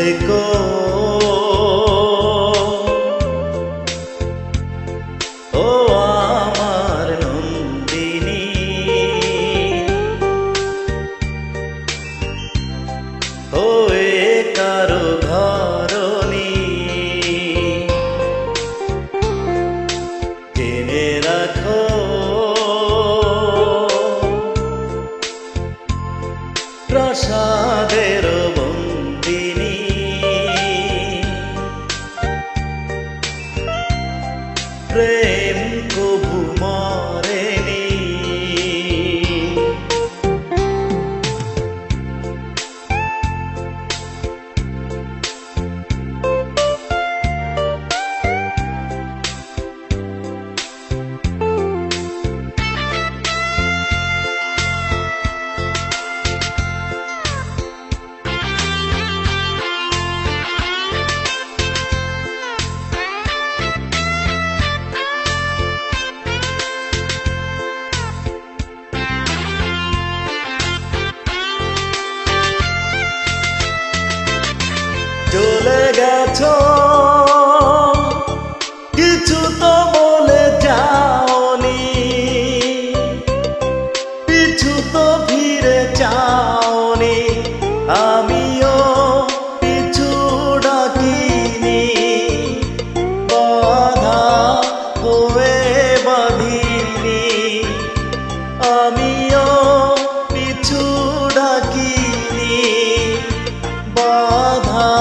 থেকো ও আমার নন্দিনী, হয়ে কারো ধরণী। জেনে রাখো প্রাসাদের বন্দিনী, প্রেম কভু মরেনি। চলে গেছো কিছু তো বলে যাওনি, পিছু তো ফিরে যাওনি। আমিও পিছু ডাকিনি, বাধা হয়ে বাঁধিনি। আমিও পিছু ডাকিনি, বাধা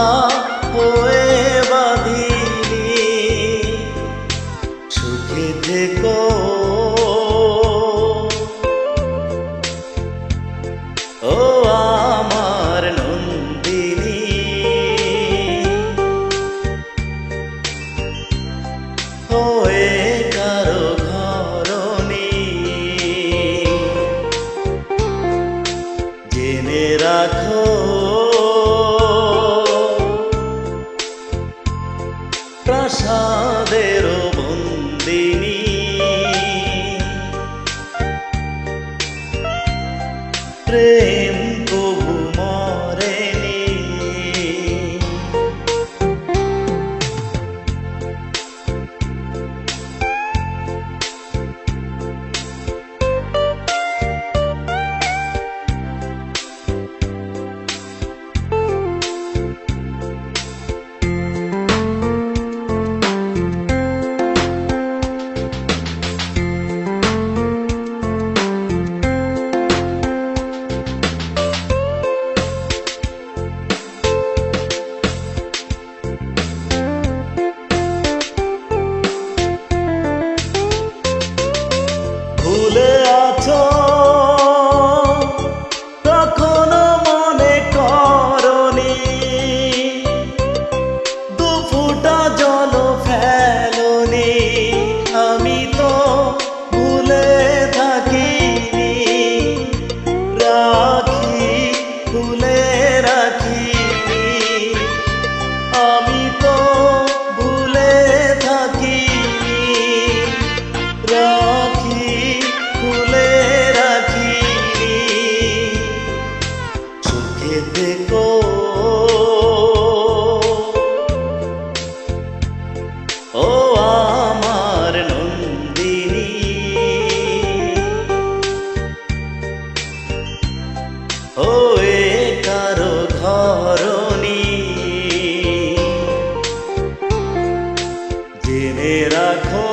হয়ে বাঁধিনি। সুখে থেকো ও আমার নন্দিনী, হয়ে কারো ঘরণী। জেনে রাখো প্রাসাদের বন্দিনী, প্রেম কভু মরেনি। ভুলে আছো তখনো মনে করনি, দু ফোঁটা জল ফেলোনি। আমি তো ভুলে থাকিনি, রাখি ভুলে রাখিনি। আমি তো ভুলে থাকিনি, রাখি ভুলে রাখিনি। সুখে থেকো ও আমার নন্দিনী, হয়ে কারো ঘরণী। জেনে রাখো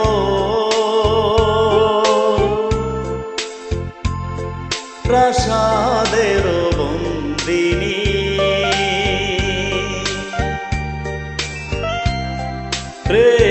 প্রাসাদের বন্দিনী, প্রেম